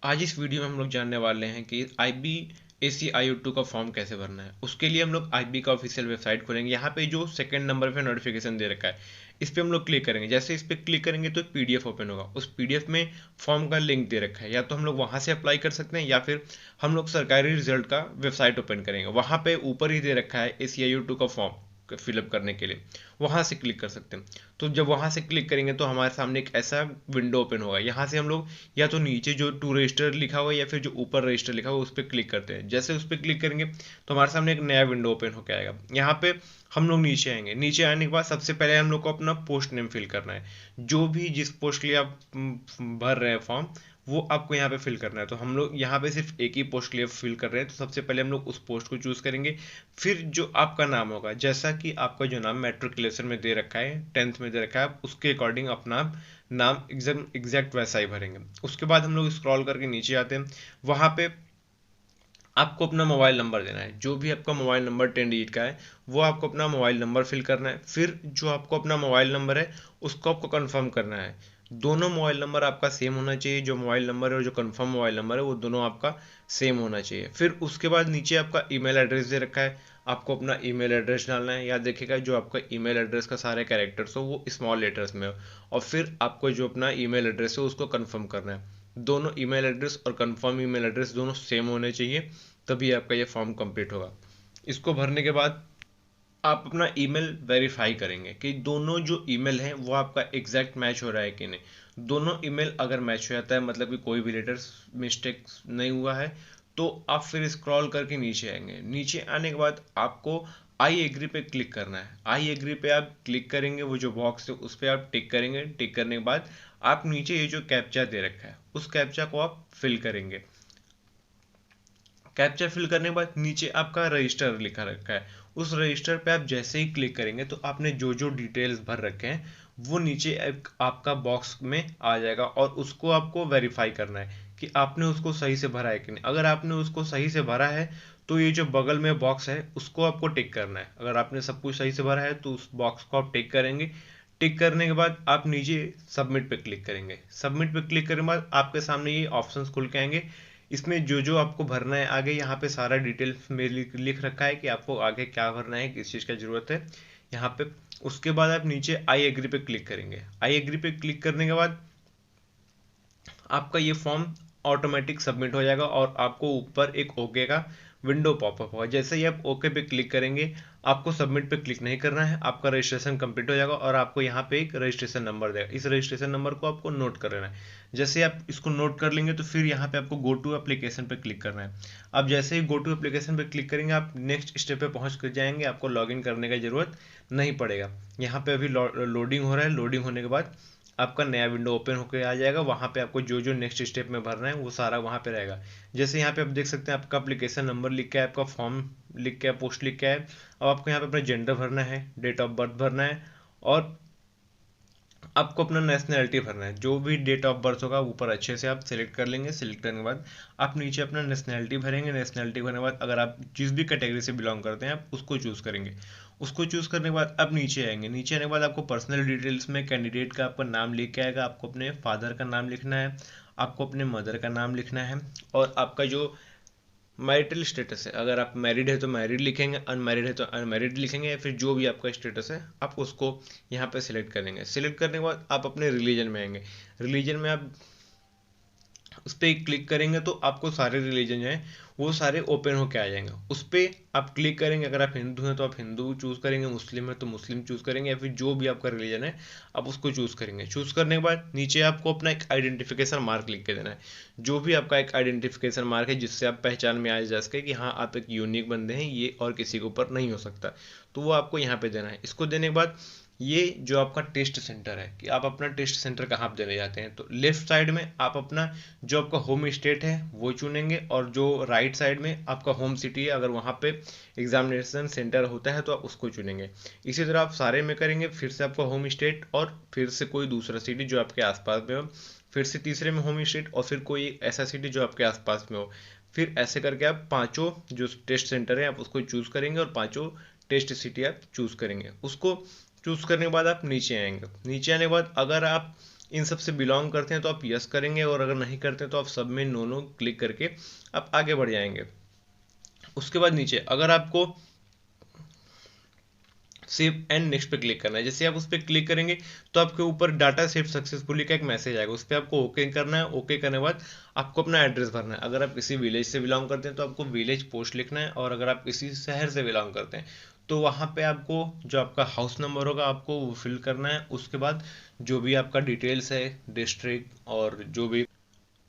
आज इस वीडियो में हम लोग जानने वाले हैं कि IBAC-IO2 का फॉर्म कैसे भरना है। उसके लिए हम लोग IB का ऑफिशियल वेबसाइट खोलेंगे। यहाँ पे जो सेकंड नंबर पे नोटिफिकेशन दे रखा है, इस पे हम लोग क्लिक करेंगे। जैसे इस पे क्लिक करेंगे तो एक PDF ओपन होगा। उस PDF में फॉर्म का लिंक दे रखा है, या तो हम लोग वहाँ से अप्लाई कर सकते हैं या फिर हम लोग सरकारी रिजल्ट का वेबसाइट ओपन करेंगे। वहाँ पे ऊपर ही दे रखा है ACIO2 का फॉर्म फिलअप करने के लिए, वहाँ से क्लिक कर सकते हैं। तो जब वहाँ से क्लिक करेंगे तो हमारे सामने एक ऐसा विंडो ओपन होगा। यहाँ से हम लोग या तो नीचे जो टू रजिस्टर लिखा हुआ या फिर जो ऊपर रजिस्टर लिखा हुआ उस पर क्लिक करते हैं। जैसे उस पर क्लिक करेंगे तो हमारे सामने एक नया विंडो ओपन होकर आएगा। यहाँ पे हम लोग नीचे आएंगे। नीचे आने के बाद सबसे पहले हम लोग को अपना पोस्ट नेम फिल करना है। जो भी जिस पोस्ट के लिए आप भर रहे हैं फॉर्म, वो आपको यहाँ पे फिल करना है। तो हम लोग यहाँ पे सिर्फ एक ही पोस्ट के लिए फिल कर रहे हैं, तो सबसे पहले हम लोग उस पोस्ट को चूज करेंगे। फिर जो आपका नाम होगा, जैसा कि आपका जो नाम मैट्रिकुलेशन में दे रखा है, 10th में दे रखा है, आप उसके अकॉर्डिंग अपना नाम एग्जैक्ट वैसा ही भरेंगे। उसके बाद हम लोग स्क्रॉल करके नीचे आते हैं। वहाँ पे आपको अपना मोबाइल नंबर देना है। जो भी आपका मोबाइल नंबर 10 डिजिट का है, वो आपको अपना मोबाइल नंबर फिल करना है। फिर जो आपको अपना मोबाइल नंबर है, उसको आपको कंफर्म करना है। दोनों मोबाइल नंबर आपका सेम होना चाहिए। जो मोबाइल नंबर है और जो कंफर्म मोबाइल नंबर है, वो दोनों आपका सेम होना चाहिए। फिर उसके बाद नीचे आपका ईमेल एड्रेस दे रखा है, आपको अपना ईमेल एड्रेस डालना है। याद रखिएगा, जो आपका ईमेल एड्रेस का सारे कैरेक्टर्स हो वो स्मॉल लेटर्स में हो। और फिर आपको जो अपना ईमेल एड्रेस है उसको कंफर्म करना है। दोनों ईमेल एड्रेस और कंफर्म ईमेल एड्रेस दोनों सेम होने चाहिए, तभी आपका ये फॉर्म कंप्लीट होगा। इसको भरने के बाद आप अपना ईमेल वेरीफाई करेंगे कि दोनों जो ईमेल है वो आपका एग्जैक्ट मैच हो रहा है कि नहीं। दोनों ईमेल अगर मैच हो जाता है, मतलब कि कोई भी लेटर मिस्टेक नहीं हुआ है, तो आप फिर स्क्रॉल करके नीचे आएंगे। नीचे आने के बाद आपको आई एग्री पे क्लिक करना है। आई एग्री पे आप क्लिक करेंगे, वो जो बॉक्स है उस पर आप टिक करेंगे। टिक करने के बाद आप नीचे ये जो कैप्चा दे रखा है, उस कैप्चा को आप फिल करेंगे। कैप्चा फिल करने के बाद नीचे आपका रजिस्टर लिखा रखा है, उस रजिस्टर पे आप जैसे ही क्लिक करेंगे तो आपने जो जो डिटेल्स भर रखे हैं वो नीचे एक आपका बॉक्स में आ जाएगा, और उसको आपको वेरीफाई करना है कि आपने उसको सही से भरा है कि नहीं। अगर आपने उसको सही से भरा है तो ये जो बगल में बॉक्स है उसको आपको टिक करना है। अगर आपने सब कुछ सही से भरा है तो उस बॉक्स को आप टिक करेंगे। टिक करने के बाद आप नीचे सबमिट पे क्लिक करेंगे। सबमिट पे क्लिक करने के बाद आपके सामने ये ऑप्शंस खुल के आएंगे। इसमें जो जो आपको भरना है आगे, यहाँ पे सारा डिटेल्स में लिख रखा है कि आपको आगे क्या भरना है, किस चीज़ का जरूरत है यहाँ पे। उसके बाद आप नीचे आई एग्री पे क्लिक करेंगे। आई एग्री पे क्लिक करने के बाद आपका ये फॉर्म ऑटोमेटिक सबमिट हो जाएगा और आपको ऊपर एक ओके का विंडो पॉपअप होगा। जैसे ही आप ओके पे क्लिक करेंगे, आपको सबमिट पे क्लिक नहीं करना है, आपका रजिस्ट्रेशन कंप्लीट हो जाएगा और आपको यहाँ पे एक रजिस्ट्रेशन नंबर देगा। इस रजिस्ट्रेशन नंबर को आपको नोट कर लेना है। जैसे आप इसको नोट कर लेंगे तो फिर यहाँ पे आपको गो टू एप्लीकेशन पे क्लिक करना है। आप जैसे ही गो टू एप्लीकेशन पे क्लिक करेंगे, आप नेक्स्ट स्टेप पे पहुँच कर जाएंगे। आपको लॉगिन करने की जरूरत नहीं पड़ेगा। यहाँ पे अभी लोडिंग हो रहा है। लोडिंग होने के बाद आपका नया विंडो ओपन होकर आ जाएगा। वहाँ पे आपको जो जो नेक्स्ट स्टेप में भरना है वो सारा वहाँ पे रहेगा। जैसे यहाँ पे आप देख सकते हैं, आपका एप्लीकेशन नंबर लिख के है, आपका फॉर्म लिख के है, पोस्ट लिख के है। अब आपको यहाँ पे अपना जेंडर भरना है, डेट ऑफ बर्थ भरना है, और आपको अपना नेशनैलिटी भरना है। जो भी डेट ऑफ बर्थ होगा ऊपर अच्छे से आप सिलेक्ट कर लेंगे। सिलेक्ट करने के बाद आप नीचे अपना नेशनैलिटी भरेंगे। नेशनैलिटी भरने के बाद अगर आप जिस भी कैटेगरी से बिलोंग करते हैं आप उसको चूज़ करेंगे। उसको चूज़ करने के बाद आप नीचे आएंगे। नीचे आने के बाद आपको पर्सनल डिटेल्स में कैंडिडेट का आपका नाम लिख के आएगा। आपको अपने फादर का नाम लिखना है, आपको अपने मदर का नाम लिखना है, और आपका जो मैरिटल स्टेटस है, अगर आप मैरिड है तो मैरिड लिखेंगे, अनमैरिड है तो अनमैरिड लिखेंगे, या फिर जो भी आपका स्टेटस है आप उसको यहाँ पे सिलेक्ट करेंगे। सिलेक्ट करने के बाद आप अपने रिलीजन में आएंगे। रिलीजन में आप उस पर क्लिक करेंगे तो आपको सारे रिलीजन जो हैं वो सारे ओपन होके आ जाएंगे। उस पर आप क्लिक करेंगे। अगर आप हिंदू हैं तो आप हिंदू चूज़ करेंगे, मुस्लिम है तो मुस्लिम चूज़ करेंगे, या फिर जो भी आपका रिलीजन है आप उसको चूज़ करेंगे। चूज़ करने के बाद नीचे आपको अपना एक आइडेंटिफिकेशन मार्क लिख के देना है। जो भी आपका एक आइडेंटिफिकेशन मार्क है जिससे आप पहचान में आ जा सके कि हाँ आप एक यूनिक बंदे हैं, ये और किसी के ऊपर नहीं हो सकता, तो वो आपको यहाँ पे देना है। इसको देने के बाद ये जो आपका टेस्ट सेंटर है कि आप अपना टेस्ट सेंटर कहाँ पे देने जाते हैं, तो लेफ्ट साइड में आप अपना जो आपका होम स्टेट है वो चुनेंगे, और जो राइट साइड में आपका होम सिटी है, अगर वहाँ पे एग्जामिनेशन सेंटर होता है तो आप उसको चुनेंगे। इसी तरह आप सारे में करेंगे। फिर से आपका होम स्टेट, और फिर से कोई दूसरा सिटी जो आपके आसपास में हो, फिर से तीसरे में होम स्टेट, और फिर कोई ऐसा सिटी जो आपके आसपास में हो। फिर ऐसे करके आप पांचों जो टेस्ट सेंटर है आप उसको चूज करेंगे, और पांचों टेस्ट सिटी आप चूज करेंगे। उसको चूज करने के बाद आप नीचे आएंगे। नीचे आने के बाद अगर आप इन सब से बिलोंग करते हैं तो आप यस करेंगे, और अगर नहीं करते हैं तो आप सब में नो नो क्लिक करके आप आगे बढ़ जाएंगे। उसके बाद नीचे अगर आपको सेव एंड नेक्स्ट पे क्लिक करना है, जैसे आप उस पर क्लिक करेंगे तो आपके ऊपर डाटा सेव सक्सेसफुली का एक मैसेज आएगा, उस पर आपको ओके करना है। ओके करने के बाद आपको अपना एड्रेस भरना है। अगर आप किसी विलेज से बिलोंग करते हैं तो आपको विलेज पोस्ट लिखना है, और अगर आप किसी शहर से बिलोंग करते हैं तो वहाँ पे आपको जो आपका हाउस नंबर होगा आपको वो फिल करना है। उसके बाद जो भी आपका डिटेल्स है, डिस्ट्रिक्ट और जो भी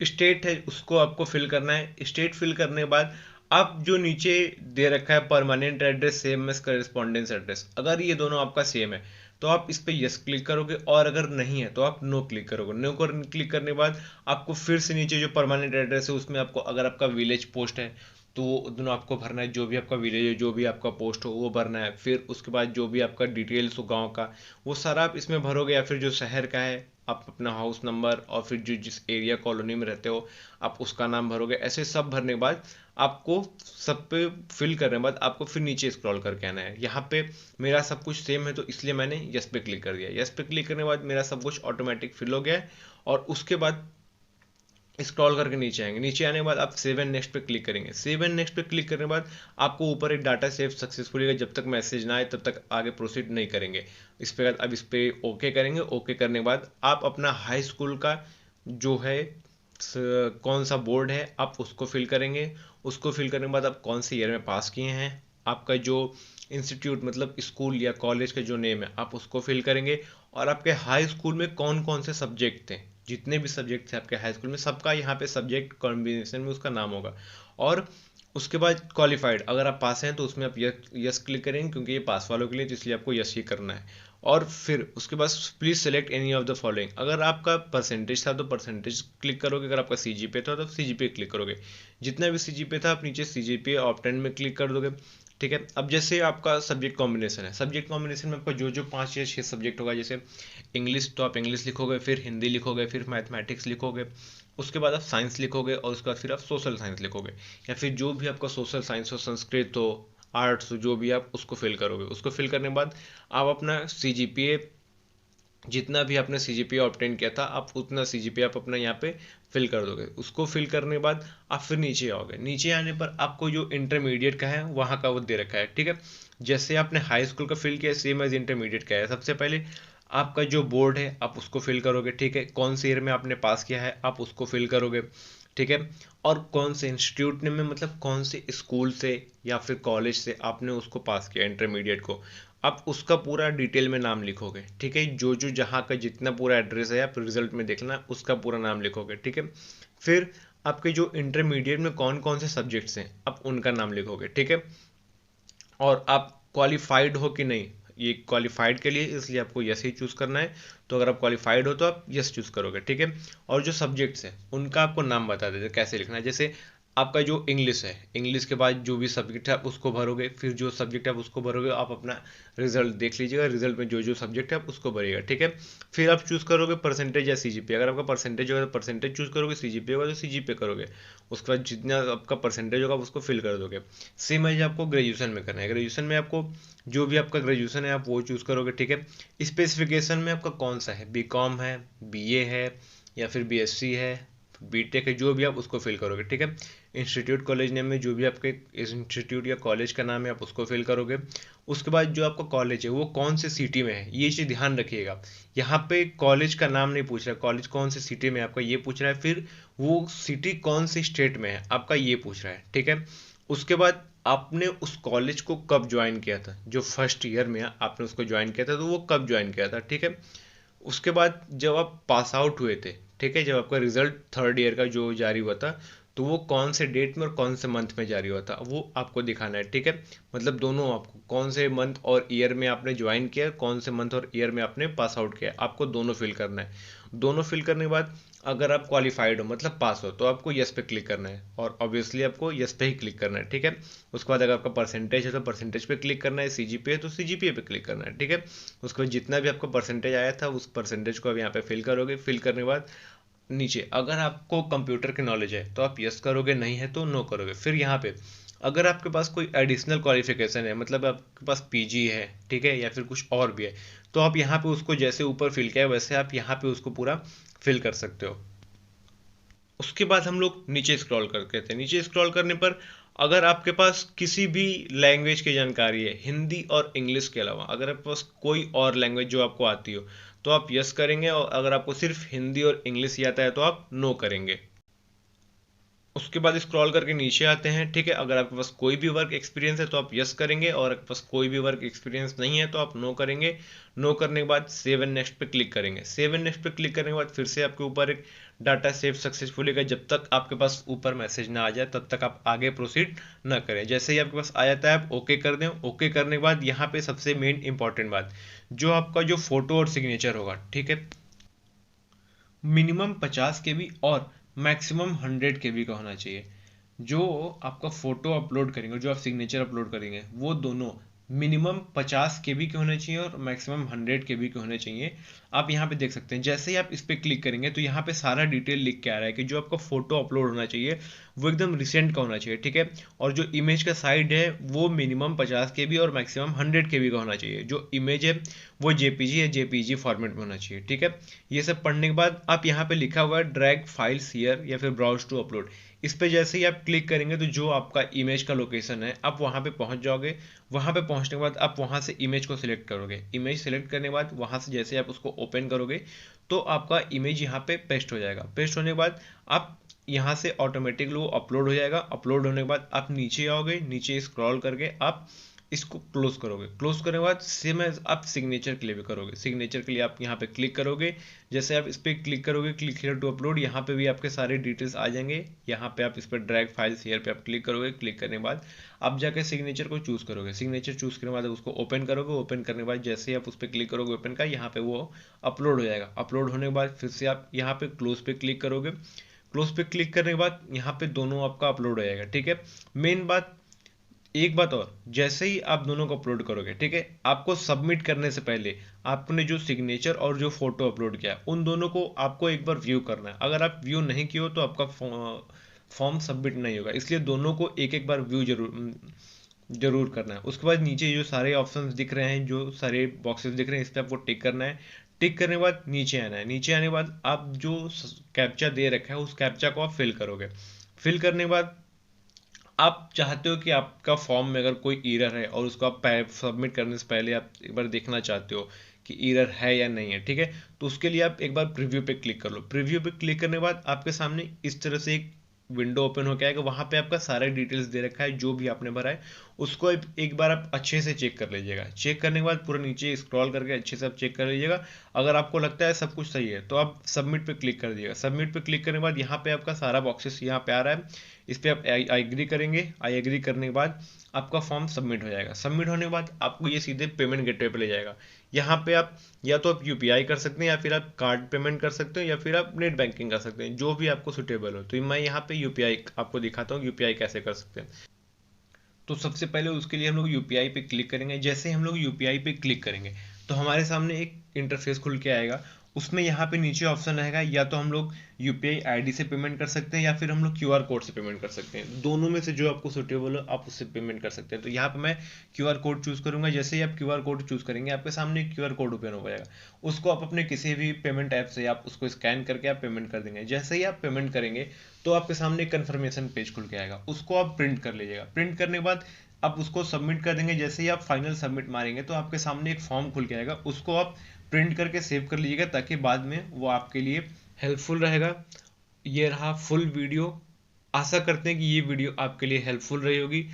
स्टेट है उसको आपको फिल करना है। स्टेट फिल करने के बाद आप जो नीचे दे रखा है permanent address same as correspondence address, अगर ये दोनों आपका सेम है तो आप इस पे यस क्लिक करोगे, और अगर नहीं है तो आप नो क्लिक करोगे। नो क्लिक करने के बाद आपको फिर से नीचे जो परमानेंट एड्रेस है उसमें आपको, अगर आपका विलेज पोस्ट है तो वो दोनों आपको भरना है, जो भी आपका विलेज है, जो भी आपका पोस्ट हो वो भरना है। फिर उसके बाद जो भी आपका डिटेल्स हो गांव का वो सारा आप इसमें भरोगे, या फिर जो शहर का है आप अपना हाउस नंबर, और फिर जो जिस एरिया कॉलोनी में रहते हो आप उसका नाम भरोगे। ऐसे सब भरने के बाद आपको सब पे फिल करने के बाद आपको फिर नीचे स्क्रॉल करके आना है। यहाँ पे मेरा सब कुछ सेम है तो इसलिए मैंने यस पे क्लिक कर दिया। यस पे क्लिक करने के बाद मेरा सब कुछ ऑटोमेटिक फिल हो गया है, और उसके बाद स्क्रॉल करके नीचे आएंगे। नीचे आने के बाद आप सेव एंड नेक्स्ट पे क्लिक करेंगे। सेव एंड नेक्स्ट पे क्लिक करने के बाद आपको ऊपर एक डाटा सेव सक्सेसफुली है, जब तक मैसेज ना आए तब तक आगे प्रोसीड नहीं करेंगे। इस पे अब इस पे ओके करेंगे। ओके करने के बाद आप अपना हाई स्कूल का जो है कौन सा बोर्ड है आप उसको फिल करेंगे। उसको फिल करने के बाद आप कौन से ईयर में पास किए हैं, आपका जो इंस्टीट्यूट मतलब स्कूल या कॉलेज का जो नेम है आप उसको फिल करेंगे, और आपके हाई स्कूल में कौन कौन से सब्जेक्ट थे, जितने भी सब्जेक्ट थे आपके हाई स्कूल में सबका यहाँ पे सब्जेक्ट कॉम्बिनेशन में उसका नाम होगा। और उसके बाद क्वालिफाइड, अगर आप पास हैं तो उसमें आप यस क्लिक करेंगे, क्योंकि ये पास वालों के लिए तो इसलिए आपको यस ही करना है। और फिर उसके बाद please select any of the following, अगर आपका परसेंटेज था तो परसेंटेज क्लिक करोगे, अगर आपका सीजीपीए था तो सीजीपीए क्लिक करोगे। जितना भी सीजीपीए था आप नीचे सीजीपीए ऑप्टेन में क्लिक कर दोगे। ठीक है, अब जैसे आपका सब्जेक्ट कॉम्बिनेशन है, सब्जेक्ट कॉम्बिनेशन में आपका जो जो 5 या 6 सब्जेक्ट होगा, जैसे इंग्लिश तो आप इंग्लिश लिखोगे, फिर हिंदी लिखोगे, फिर मैथमेटिक्स लिखोगे, उसके बाद आप साइंस लिखोगे, और उसके बाद फिर आप सोशल साइंस लिखोगे, या फिर जो भी आपका सोशल साइंस हो, संस्कृत हो, आर्ट्स हो, जो भी आप उसको फिल करोगे। उसको फिल करने के बाद आप अपना सीजीपीए जितना भी आपने सीजीपीए ऑब्टेन किया था आप उतना सीजीपीए आप अपना यहाँ पे फिल कर दोगे। उसको फिल करने के बाद आप फिर नीचे आओगे। नीचे आने पर आपको जो इंटरमीडिएट का है वहाँ का वो दे रखा है। ठीक है, जैसे आपने हाई स्कूल का फिल किया सेम एज इंटरमीडिएट का है। सबसे पहले आपका जो बोर्ड है आप उसको फिल करोगे। ठीक है, कौन से ईयर में आपने पास किया है आप उसको फिल करोगे। ठीक है, और कौन से इंस्टीट्यूट में मतलब कौन से स्कूल से या फिर कॉलेज से आपने उसको पास किया इंटरमीडिएट को, आप उसका पूरा डिटेल में नाम लिखोगे। ठीक है, जो जो जहाँ का जितना पूरा एड्रेस है आप रिजल्ट में देखना उसका पूरा नाम लिखोगे। ठीक है, फिर आपके जो इंटरमीडिएट में कौन कौन से सब्जेक्ट्स हैं आप उनका नाम लिखोगे। ठीक है, और आप क्वालिफाइड हो कि नहीं, ये क्वालिफाइड के लिए इसलिए आपको यस ही चूज करना है। तो अगर आप क्वालिफाइड हो तो आप यस चूज करोगे। ठीक है, और जो सब्जेक्ट्स हैं उनका आपको नाम बता देते कैसे लिखना है। जैसे आपका जो इंग्लिश है, इंग्लिश के बाद जो भी सब्जेक्ट है आप उसको भरोगे, फिर जो सब्जेक्ट है आप उसको भरोगे। आप अपना रिजल्ट देख लीजिएगा, रिजल्ट में जो जो सब्जेक्ट है आप उसको भरिएगा। ठीक है, फिर आप चूज करोगे परसेंटेज या सीजीपीए। अगर आपका परसेंटेज होगा तो परसेंटेज चूज करोगे, सीजीपीए होगा तो सीजीपीए करोगे। उसके बाद जितना आपका परसेंटेज होगा उसको फिल कर दोगे। सेम एज आपको ग्रेजुएशन में करना है। ग्रेजुएशन में आपको जो भी आपका ग्रेजुएशन है आप वो चूज करोगे। ठीक है, स्पेसिफिकेशन में आपका कौन सा है, बीकॉम है, बीए है, या फिर बीएससी है, बीटेक है, जो भी आप उसको फिल करोगे। ठीक है, इंस्टीट्यूट कॉलेज नेम में जो भी आपके इंस्टीट्यूट या कॉलेज का नाम है आप उसको फिल करोगे। उसके बाद जो आपका कॉलेज है वो कौन से सिटी में है, ये चीज़ ध्यान रखिएगा। यहाँ पे कॉलेज का नाम नहीं पूछ रहा है, कॉलेज कौन से सिटी में आपका ये पूछ रहा है, फिर वो सिटी कौन से स्टेट में है आपका ये पूछ रहा है। ठीक है, उसके बाद आपने उस कॉलेज को कब ज्वाइन किया था, जो फर्स्ट ईयर में आपने उसको ज्वाइन किया था तो वो कब ज्वाइन किया था। ठीक है, उसके बाद जब आप पास आउट हुए थे, ठीक है, जब आपका रिजल्ट थर्ड ईयर का जो जारी हुआ था तो वो कौन से डेट में और कौन से मंथ में जारी हुआ था वो आपको दिखाना है। ठीक है, मतलब दोनों आपको कौन से मंथ और ईयर में आपने ज्वाइन किया, कौन से मंथ और ईयर में आपने पास आउट किया, आपको दोनों फिल करना है। दोनों फिल करने के बाद अगर आप क्वालिफाइड हो मतलब पास हो तो आपको यस पे क्लिक करना है, और ऑब्वियसली आपको यस पे ही क्लिक करना है। ठीक है, उसके बाद अगर आपका परसेंटेज है तो परसेंटेज पे क्लिक करना है, सीजीपीए है तो सीजीपीए पे क्लिक करना है। ठीक है, उसके बाद जितना भी आपका परसेंटेज आया था उस परसेंटेज को अब यहाँ पे फिल करोगे। फिल करने के बाद नीचे अगर आपको कंप्यूटर की नॉलेज है तो आप यस करोगे, नहीं है तो नो करोगे। फिर यहाँ पे अगर आपके पास कोई एडिशनल क्वालिफिकेशन है, मतलब आपके पास पीजी है, ठीक है, या फिर कुछ और भी है, तो आप यहाँ पे उसको जैसे ऊपर फिल किया है वैसे आप यहाँ पे उसको पूरा फिल कर सकते हो। उसके बाद हम लोग नीचे स्क्रॉल करते थे। नीचे स्क्रॉल करने पर अगर आपके पास किसी भी लैंग्वेज की जानकारी है, हिंदी और इंग्लिश के अलावा अगर आपके पास कोई और लैंग्वेज जो आपको आती हो, तो आप यस करेंगे, और अगर आपको सिर्फ हिंदी और इंग्लिश ही आता है तो आप नो करेंगे। उसके बाद स्क्रॉल करके नीचे आते हैं, ठीक है। अगर आपके पास कोई भी वर्क एक्सपीरियंस है तो आप यस करेंगे, और आपके पास कोई भी वर्क एक्सपीरियंस नहीं है तो आप नो करेंगे। नो करने के बाद सेव एंड नेक्स्ट पे क्लिक करेंगे। सेव एंड नेक्स्ट पे क्लिक करने के बाद फिर से आपके ऊपर एक डाटा सेव सक्सेसफुली का, जब तक आपके पास ऊपर मैसेज ना आ जाए तब तक आप आगे प्रोसीड ना करें। जैसे ही आपके पास आ जाता है आप ओके कर दें। ओके करने के बाद यहाँ पे सबसे मेन इंपॉर्टेंट बात, जो आपका जो फोटो और सिग्नेचर होगा, ठीक है, मिनिमम 50 KB और मैक्सिमम 100 KB का होना चाहिए। जो आपका फोटो अपलोड करेंगे, जो आप सिग्नेचर अपलोड करेंगे, वो दोनों मिनिमम 50 KB के होने चाहिए और मैक्सिमम 100 KB के होने चाहिए। आप यहाँ पे देख सकते हैं, जैसे ही आप इस पर क्लिक करेंगे तो यहाँ पे सारा डिटेल लिख के आ रहा है कि जो आपका फोटो अपलोड होना चाहिए वो एकदम रिसेंट का होना चाहिए, ठीक है। और जो इमेज का साइज है वो मिनिमम 50 KB और मैक्सिमम 100 KB का होना चाहिए। जो इमेज है वो जेपीजी है, जेपीजी फॉर्मेट में होना चाहिए, ठीक है। ये सब पढ़ने के बाद आप यहाँ पे लिखा हुआ है ड्रैग फाइल्स हियर या फिर ब्राउज टू अपलोड, इस पे जैसे ही आप क्लिक करेंगे तो जो आपका इमेज का लोकेशन है आप वहाँ पे पहुँच जाओगे। वहाँ पे पहुँचने के बाद आप वहाँ से इमेज को सिलेक्ट करोगे। इमेज सेलेक्ट करने के बाद वहाँ से जैसे आप उसको ओपन करोगे तो आपका इमेज यहाँ पे पेस्ट हो जाएगा। पेस्ट होने के बाद आप यहाँ से ऑटोमेटिकली वो अपलोड हो जाएगा। अपलोड होने के बाद आप नीचे आओगे, नीचे स्क्रॉल करके आप इसको क्लोज करोगे। क्लोज करने के बाद सेम एज आप सिग्नेचर के लिए भी करोगे। सिग्नेचर के लिए आप यहाँ पे क्लिक करोगे। जैसे आप इस पर क्लिक करोगे, क्लिक हियर टू अपलोड, यहाँ पे भी आपके सारे डिटेल्स आ जाएंगे। यहाँ पे आप इस पर ड्रैग फाइल्स हियर पे आप क्लिक करोगे। क्लिक करने के बाद आप जाके सिग्नेचर को चूज करोगे। सिग्नेचर चूज करने के बाद उसको ओपन करोगे। ओपन करने के बाद जैसे ही आप उस पर क्लिक करोगे ओपन का, यहाँ पे वो अपलोड हो जाएगा। अपलोड होने के बाद फिर से आप यहाँ पे क्लोज पे क्लिक करोगे। क्लोज पे क्लिक करने के बाद यहाँ पे दोनों आपका अपलोड हो जाएगा, ठीक है। मेन बात, एक बात और, जैसे ही आप दोनों को अपलोड करोगे, ठीक है, आपको सबमिट करने से पहले आपने जो सिग्नेचर और जो फोटो अपलोड किया उन दोनों को आपको एक बार व्यू करना है। अगर आप व्यू नहीं किए हो तो आपका फॉर्म सबमिट नहीं होगा, इसलिए दोनों को एक एक बार व्यू जरूर करना है। उसके बाद नीचे जो सारे ऑप्शंस दिख रहे हैं, जो सारे बॉक्सेस दिख रहे हैं, इस पर आपको टिक करना है। टिक करने के बाद नीचे आना है। नीचे आने के बाद आप जो कैप्चा दे रखा है उस कैप्चा को आप फिल करोगे। फिल करने के बाद आप चाहते हो कि आपका फॉर्म में अगर कोई एरर है और उसको आप सबमिट करने से पहले आप एक बार देखना चाहते हो कि एरर है या नहीं है, ठीक है, तो उसके लिए आप एक बार प्रीव्यू पे क्लिक कर लो। प्रीव्यू पे क्लिक करने के बाद आपके सामने इस तरह से एक विंडो ओपन होकर आएगा। वहां पे आपका सारा डिटेल्स दे रखा है, जो भी आपने भरा है उसको एक बार आप अच्छे से चेक कर लीजिएगा। चेक करने के बाद पूरा नीचे स्क्रॉल करके अच्छे से आप चेक कर लीजिएगा। अगर आपको लगता है सब कुछ सही है तो आप सबमिट पे क्लिक कर दीजिएगा। सबमिट पे क्लिक करने के बाद यहाँ पे आपका सारा बॉक्सेस यहाँ पे आ रहा है, इस पर आप आई एग्री करेंगे। आई एग्री करने के बाद आपका फॉर्म सबमिट हो जाएगा। सबमिट होने के बाद आपको ये सीधे पेमेंट गेटवे पे ले जाएगा। यहाँ पे आप या तो आप यूपीआई कर सकते हैं, या फिर आप कार्ड पेमेंट कर सकते हो, या फिर आप नेट बैंकिंग कर सकते हैं, जो भी आपको सुटेबल हो। तो मैं यहाँ पे यूपीआई आपको दिखाता हूँ यूपीआई कैसे कर सकते हैं। तो सबसे पहले उसके लिए हम लोग यूपीआई पे क्लिक करेंगे। जैसे हम लोग यूपीआई पे क्लिक करेंगे तो हमारे सामने एक इंटरफेस खुल के आएगा। उसमें यहाँ पे नीचे ऑप्शन रहेगा, या तो हम लोग यूपीआई आईडी से पेमेंट कर सकते हैं या फिर हम लोग क्यूआर कोड से पेमेंट कर सकते हैं। दोनों में से जो आपको सुटेबल हो आप उससे पेमेंट कर सकते हैं। तो यहाँ पे मैं क्यूआर कोड चूज करूंगा। जैसे ही आप क्यूआर कोड चूज करेंगे आपके सामने एक क्यूआर कोड ओपन हो जाएगा। उसको आप अपने किसी भी पेमेंट ऐप से आप उसको स्कैन करके आप पेमेंट कर देंगे। जैसे ही आप पेमेंट करेंगे तो आपके सामने एक कन्फर्मेशन पेज खुल के आएगा, उसको आप प्रिंट कर लीजिएगा। प्रिंट करने के बाद आप उसको सबमिट कर देंगे। जैसे ही आप फाइनल सबमिट मारेंगे तो आपके सामने एक फॉर्म खुल के आएगा, उसको आप प्रिंट करके सेव कर लीजिएगा ताकि बाद में वो आपके लिए हेल्पफुल रहेगा। ये रहा फुल वीडियो। आशा करते हैं कि ये वीडियो आपके लिए हेल्पफुल रही होगी।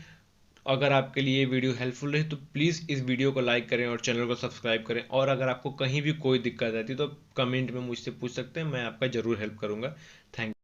अगर आपके लिए ये वीडियो हेल्पफुल रही तो प्लीज़ इस वीडियो को लाइक करें और चैनल को सब्सक्राइब करें। और अगर आपको कहीं भी कोई दिक्कत आती है तो कमेंट में मुझसे पूछ सकते हैं, मैं आपका ज़रूर हेल्प करूँगा। थैंक